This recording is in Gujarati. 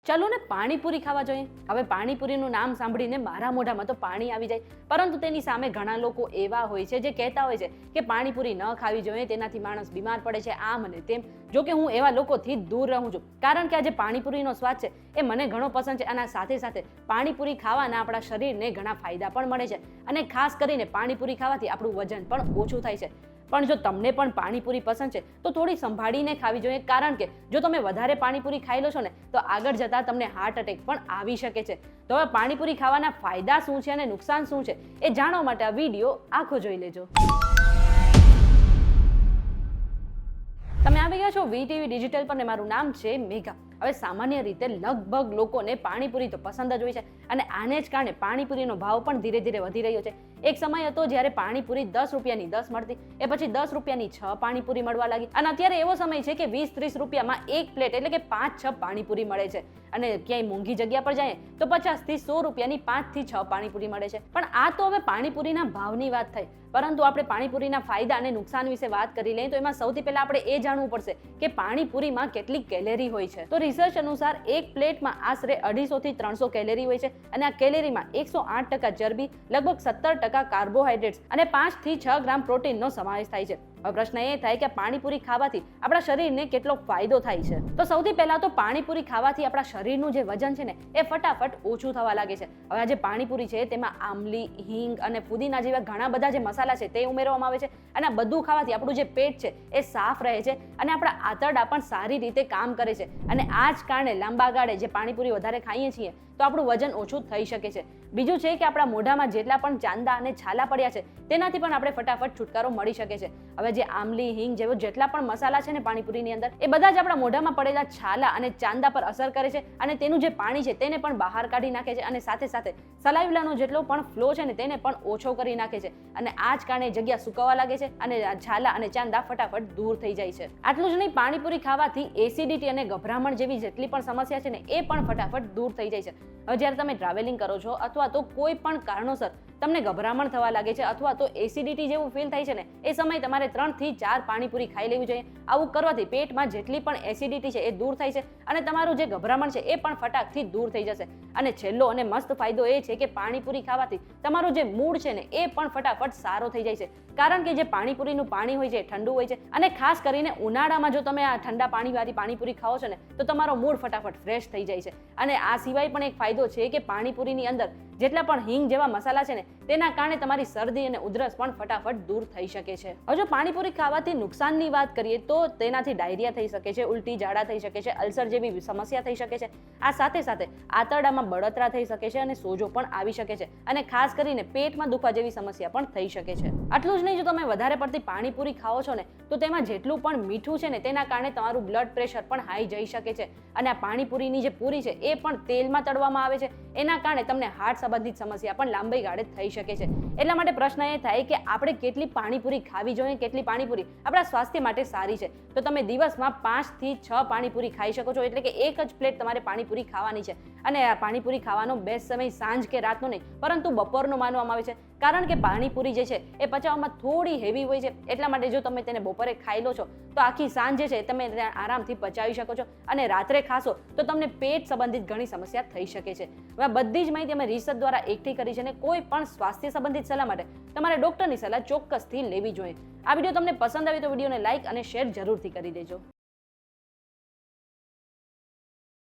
ચાલો ને પાણીપુરી ખાવા જોઈએ. હવે પાણીપુરીનું નામ સાંભળીને મારા મોઢામાં તો પાણી આવી જાય, પરંતુ તેની સામે ઘણા લોકો એવા હોય છે જે કહેતા હોય છે કે પાણીપુરી ન ખાવી જોઈએ, તેનાથી માણસ બીમાર પડે છે, આમ અને તેમ. જો કે હું એવા લોકોથી દૂર રહું છું, કારણ કે આ જે પાણીપુરીનો સ્વાદ છે એ મને ઘણો પસંદ છે. અને સાથે સાથે પાણીપુરી ખાવાના આપણા શરીરને ઘણા ફાયદા પણ મળે છે, અને ખાસ કરીને પાણીપુરી ખાવાથી આપણું વજન પણ ઓછું થાય છે. પણ જો તમને પણ પાણીપુરી પસંદ છે તો થોડી સંભાળીને ખાવી જોઈએ, કારણ કે જો તમે વધારે પાણીપુરી ખાઈ લો છો ને તો આગળ જતા તમને હાર્ટ એટેક પણ આવી શકે છે. તો હવે પાણીપુરી ખાવાના ફાયદા શું છે અને નુકસાન શું છે એ જાણવા માટે આ વિડીયો આખો જોઈ લેજો. તમે આવી ગયા છો વીટીવી ડિજિટલ પર ને મારું નામ છે મેઘા. હવે સામાન્ય રીતે લગભગ લોકોને પાણીપુરી તો પસંદ જ હોય છે, અને આને જ કારણે પાણીપુરીનો ભાવ પણ ધીરે ધીરે વધી રહ્યો છે. એક સમય હતો જ્યારે પાણીપુરી 10 રૂપિયાની 10 મળતી, એ પછી 10 રૂપિયાની 6 પાણીપુરી મળવા લાગી, અને અત્યારે એવો સમય છે કે 20-30 રૂપિયામાં એક પ્લેટ એટલે કે 5-6 પાણીપુરી મળે છે. અને ક્યાંય મોંઘી જગ્યા પર જાય તો 50-100 રૂપિયાની 5-6 પાણીપુરી મળે છે. પણ આ તો હવે પાણીપુરીના ભાવની વાત થઈ, પરંતુ આપણે પાણીપુરીના ફાયદા અને નુકસાન વિશે વાત કરી લઈએ તો એમાં સૌથી પહેલા આપણે એ જાણવું પડશે કે પાણીપુરીમાં કેટલી કેલેરી હોય છે. તો રિસર્ચ અનુસાર એક પ્લેટમાં આશરે 250 થી 300 કેલેરી હોય છે, અને આ કેલેરીમાં 108% ચરબી, લગભગ 17% કાર્બોહાઈડ્રેટ્સ અને 5 થી 6 ગ્રામ પ્રોટીનનો સમાવેશ થાય છે. હવે પ્રશ્ન એ થાય કે પાણીપુરી ખાવાથી આપણા શરીરને કેટલો ફાયદો થાય છે. તો સૌથી પહેલા તો પાણીપુરી ખાવાથી આપણા શરીરનું જે વજન છે ને એ ફટાફટ ઓછું થવા લાગે છે. હવે આ જે પાણીપુરી છે તેમાં આમલી, હિંગ અને પુદીના જેવા ઘણા બધા જે મસાલા છે તે ઉમેરવામાં આવે છે, અને આ બધું ખાવાથી આપણું જે પેટ છે એ સાફ રહે છે, અને આપણા આંતરડા પણ સારી રીતે કામ કરે છે. અને આ જ કારણે લાંબા ગાળે જે પાણીપુરી વધારે ખાઈએ છીએ તો આપણું વજન ઓછું થઈ શકે છે. બીજું છે કે આપણા મોઢામાં જેટલા પણ ચાંદા અને છાલા પડ્યા છે તેનાથી પણ આપણે ફટાફટ છુટકારો મળી શકે છે. હવે જે આમલી, હિંગ જેવો જેટલા પણ મસાલા છે ને પાણીપુરીની અંદર, એ બધા જ આપણા મોઢામાં પડેલા છાલા અને ચાંદા પર અસર કરે છે, અને તેનું જે પાણી છે તેને પણ બહાર કાઢી નાખે છે, અને સાથે સાથે સલાઈવાનો જેટલો પણ ફ્લો છે ને તેને પણ ઓછો કરી નાખે છે. અને આ જ કારણે જગ્યા સુકાવા લાગે છે, અને છાલા અને ચાંદા ફટાફટ દૂર થઈ જાય છે. આટલું જ નહીં, પાણીપુરી ખાવાથી એસિડિટી અને ગભરામણ જેવી જેટલી પણ સમસ્યા છે ને એ પણ ફટાફટ દૂર થઈ જાય છે. હવે જ્યારે તમે ટ્રાવેલિંગ કરો છો અથવા તો કોઈ પણ કારણોસર તમને ગભરામણ થવા લાગે છે અથવા તો એસિડિટી જેવું ફીલ થાય છે ને, એ સમયે તમારે 3 થી 4 પાણીપુરી ખાઈ લેવી જોઈએ. આવું કરવાથી પેટમાં જેટલી પણ એસિડિટી છે એ દૂર થાય છે, અને તમારું જે ગભરામણ છે એ પણ ફટાકથી દૂર થઈ જશે. અને છેલ્લો અને મસ્ત ફાયદો એ છે કે પાણીપુરી ખાવાથી તમારું જે મૂડ છે ને એ પણ ફટાફટ સારો થઈ જાય છે, કારણ કે જે પાણીપુરીનું પાણી હોય છે એ ઠંડુ હોય છે, અને ખાસ કરીને ઉનાળામાં જો તમે આ ઠંડા પાણીવાળી પાણીપુરી ખાઓ છો ને તો તમારો મૂડ ફટાફટ ફ્રેશ થઈ જાય છે. અને આ સિવાય પણ એક ફાયદો છે કે પાણીપુરીની અંદર જેટલા પણ હિંગ જેવા મસાલા છે ને તેના કારણે તમારી શરદી અને ઉધરસ પણ ફટાફટ દૂર થઈ શકે છે. હવે જો પાણીપુરી ખાવાથી નુકસાનની વાત કરીએ તો તેનાથી ડાયરિયા થઈ શકે છે, ઉલટી ઝાડા થઈ શકે છે, અલ્સર જેવી સમસ્યા થઈ શકે છે. આ સાથે સાથે આંતરડામાં બળતરા થઈ શકે છે, અને સોજો પણ આવી શકે છે, અને ખાસ કરીને પેટમાં દુખવા જેવી સમસ્યા પણ થઈ શકે છે. આટલું જ નહીં, જો તમે વધારે પડતી પાણીપુરી ખાઓ છો ને તો તેમાં જેટલું પણ મીઠું છે ને તેના કારણે તમારું બ્લડ પ્રેશર પણ હાઈ જઈ શકે છે. અને આ પાણીપુરીની જે પૂરી છે એ પણ તેલમાં તળવામાં આવે છે, એના કારણે તમને હાર્ટ સંબંધિત સમસ્યા પણ લાંબી ગાળે થઈ શકે છે. એટલા માટે પ્રશ્ન એ થાય કે આપણે કેટલી પાણીપુરી ખાવી જોઈએ, કેટલી પાણીપુરી આપણા સ્વાસ્થ્ય માટે સારી છે. તો તમે દિવસમાં 5 થી 6 પાણીપુરી ખાઈ શકો છો, એટલે કે એક જ પ્લેટ તમારે પાણીપુરી ખાવાની છે. અને આ પાણીપુરી ખાવાનો બેસ્ટ સમય સાંજ કે રાતનો નહીં, પરંતુ બપોરનો માનવામાં આવે છે, કારણ કે પાણીપુરી જે છે એ પચાવવામાં થોડી હેવી હોય છે. એટલા માટે જો તમે તેને બપોરે ખાઈ લો છો તો આખી સાંજ જે છે તમે આરામથી પચાવી શકો છો, અને રાત્રે ખાશો તો તમને પેટ સંબંધિત ઘણી સમસ્યા થઈ શકે છે. હવે બધી જ માહિતી અમે રિસર્ચ દ્વારા એકઠી કરી છે, અને કોઈ પણ સ્વાસ્થ્ય સંબંધિત સલાહ માટે તમારે ડોક્ટરની સલાહ ચોક્કસથી લેવી જોઈએ. આ વિડીયો તમને પસંદ આવે તો વિડીયોને લાઇક અને શેર જરૂરથી કરી દેજો.